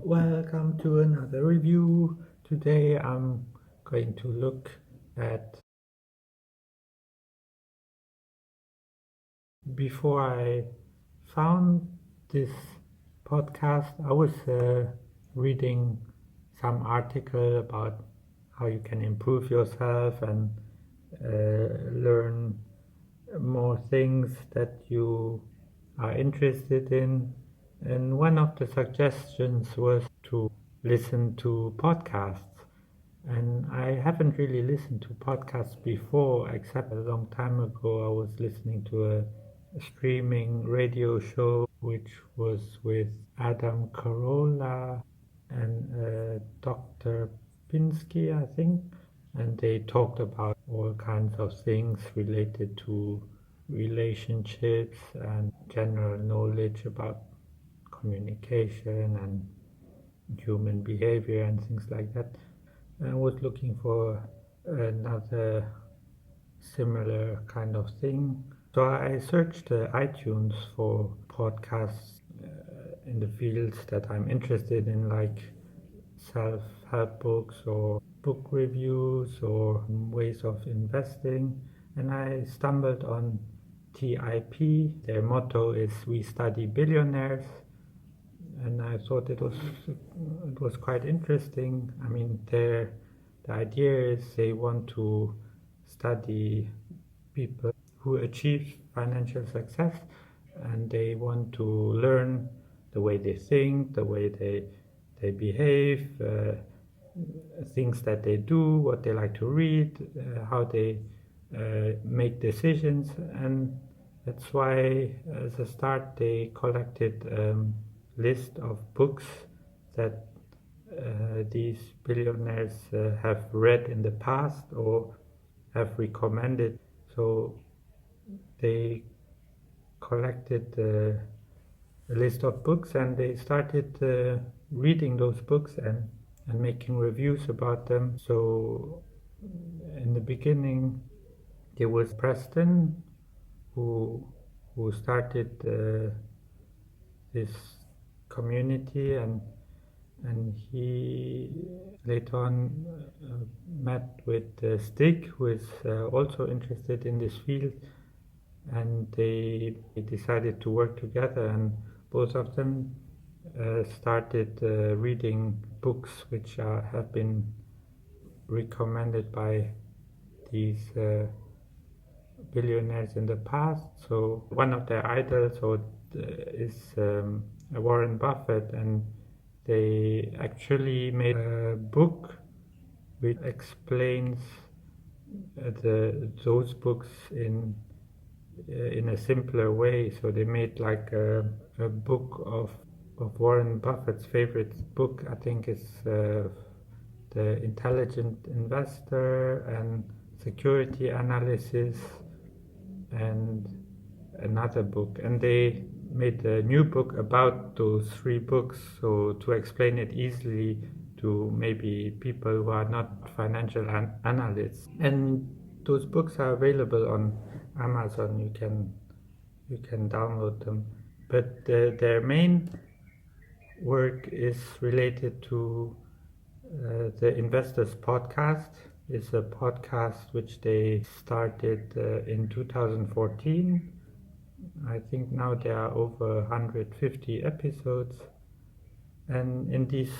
Welcome to another review. Today I'm going to look at, before I found this podcast, I was reading some article about how you can improve yourself and learn more things that you are interested in. And one of the suggestions was to listen to podcasts. And I haven't really listened to podcasts before, except a long time ago I was listening to a streaming radio show which was with Adam Carolla and Dr. Pinsky, I think, and they talked about all kinds of things related to relationships and general knowledge about communication and human behavior and things like that. And I was looking for another similar kind of thing. So I searched iTunes for podcasts in the fields that I'm interested in, like self-help books or book reviews or ways of investing. And I stumbled on TIP. Their motto is "We Study Billionaires." And I thought it was quite interesting. I mean, the idea is they want to study people who achieve financial success, and they want to learn the way they think, the way they behave, things that they do, what they like to read, how they make decisions. And that's why, as a start, they collected list of books that these billionaires have read in the past or have recommended. So they collected a list of books, and they started reading those books and making reviews about them. So in the beginning, there was Preston who started this community, and he later on met with Stig, who is also interested in this field, and they decided to work together, and both of them started reading books which have been recommended by these billionaires in the past. So one of their idols is Warren Buffett, and they actually made a book which explains those books in a simpler way. So they made like a book of Warren Buffett's favorite book. I think is The Intelligent Investor and Security Analysis and another book. And they made a new book about those three books, so to explain it easily to maybe people who are not financial analysts. And those books are available on Amazon. You can download them. But their main work is related to the Investors Podcast. It's a podcast which they started in 2014. I think now there are over 150 episodes. And in these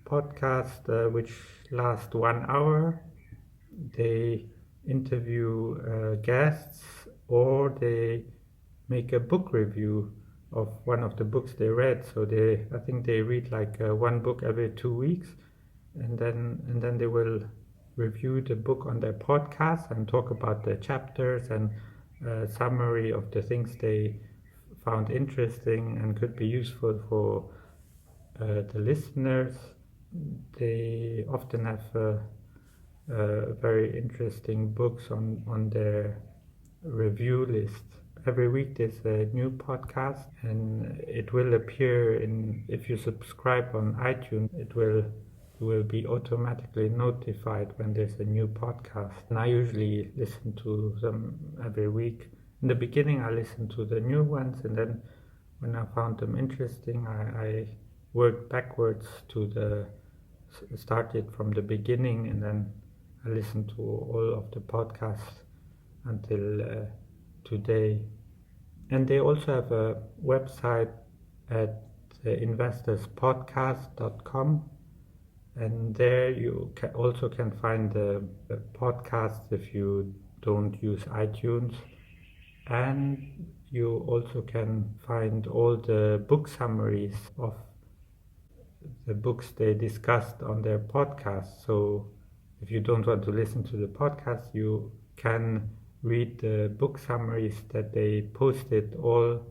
podcasts, which last 1 hour, they interview guests, or they make a book review of one of the books they read. So I think they read like one book every 2 weeks, and then they will review the book on their podcast and talk about the chapters and summary of the things they found interesting and could be useful for the listeners. They often have very interesting books on their review list. Every week there's a new podcast, and it will appear if you subscribe on iTunes, you will be automatically notified when there's a new podcast. And I usually listen to them every week. In the beginning I listened to the new ones, and then when I found them interesting, I worked backwards to started from the beginning, and then I listened to all of the podcasts until today. And they also have a website at investorspodcast.com, and there you also can find the podcasts if you don't use iTunes, and you also can find all the book summaries of the books they discussed on their podcast. So if you don't want to listen to the podcast, you can read the book summaries that they posted all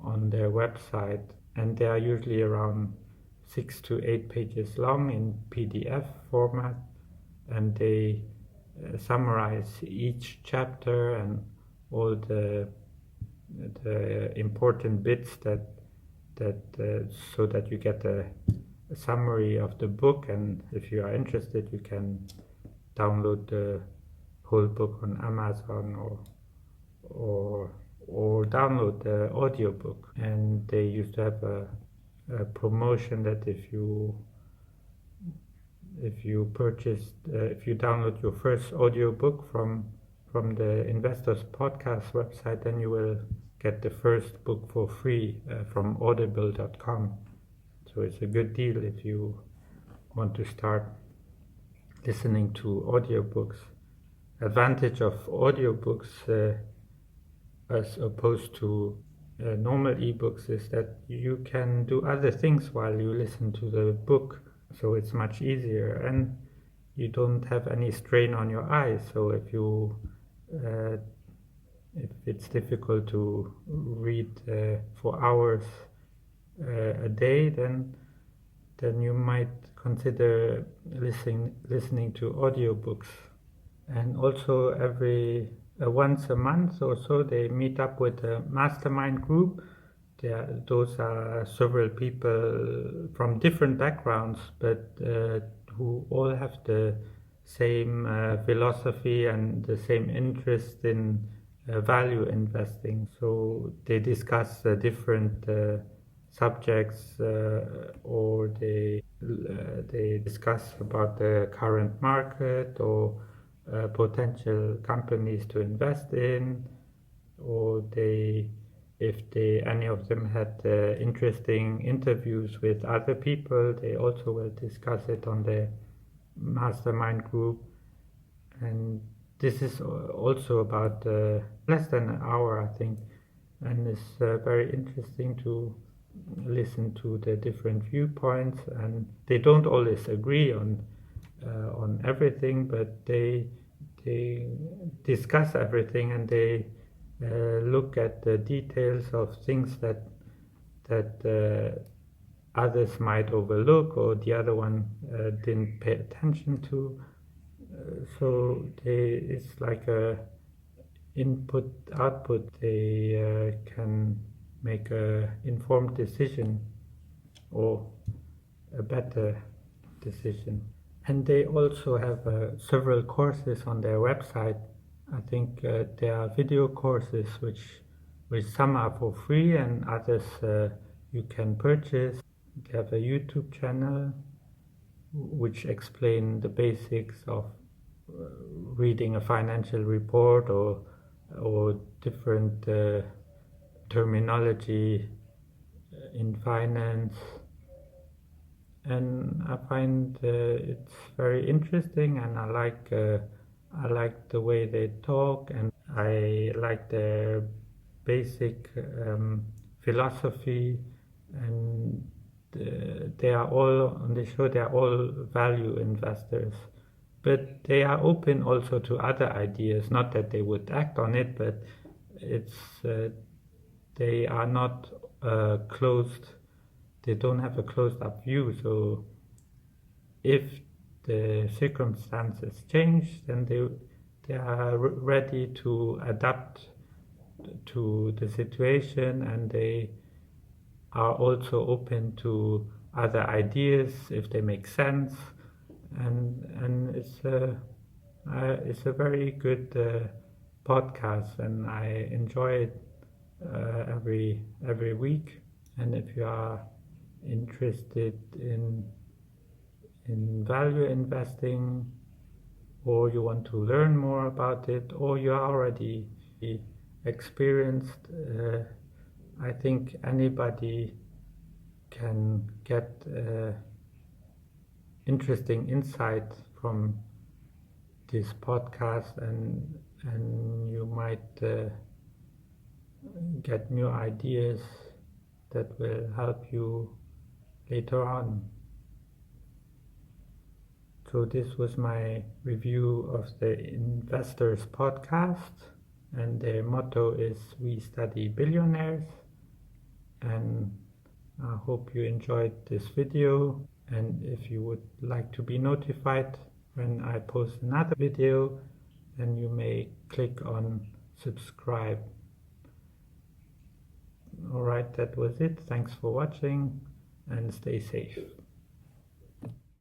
on their website, and they are usually around 6 to 8 pages long in PDF format, and they summarize each chapter and all the important bits that so that you get a summary of the book. And if you are interested, you can download the whole book on Amazon or download the audiobook. And they used to have a promotion that if you download your first audiobook from the Investors Podcast website, then you will get the first book for free from audible.com. So it's a good deal if you want to start listening to audiobooks. Advantage of audiobooks as opposed to normal ebooks is that you can do other things while you listen to the book, so it's much easier, and you don't have any strain on your eyes. So if it's difficult to read for hours a day, then you might consider listening to audiobooks. And also every once a month or so they meet up with a Mastermind Group. Those are several people from different backgrounds, but who all have the same philosophy and the same interest in value investing. So they discuss different subjects, or they discuss about the current market, or potential companies to invest in, or any of them had interesting interviews with other people, they also will discuss it on the Mastermind Group. And this is also about less than an hour, I think, and it's very interesting to listen to the different viewpoints. And they don't always agree on everything, but they discuss everything, and they look at the details of things that others might overlook, or the other one didn't pay attention to. So it's like a input output. They can make a informed decision, or a better decision. And they also have several courses on their website. I think there are video courses which some are for free and others you can purchase. They have a YouTube channel which explain the basics of reading a financial report, or different terminology in finance. And I find it's very interesting, and I like the way they talk, and I like their basic philosophy. And they are all on the show. They are all value investors, but they are open also to other ideas. Not that they would act on it, but it's they are not closed. They don't have a closed-up view. So if the circumstances change, then they are ready to adapt to the situation, and they are also open to other ideas if they make sense. And it's a very good podcast, and I enjoy it every week. And if you are interested in value investing, or you want to learn more about it, or you're already experienced, I think anybody can get interesting insight from this podcast, and you might get new ideas that will help you later on. So this was my review of the Investors Podcast, and their motto is "We Study Billionaires." And I hope you enjoyed this video, and if you would like to be notified when I post another video, then you may click on subscribe. Alright, that was it. Thanks for watching and stay safe.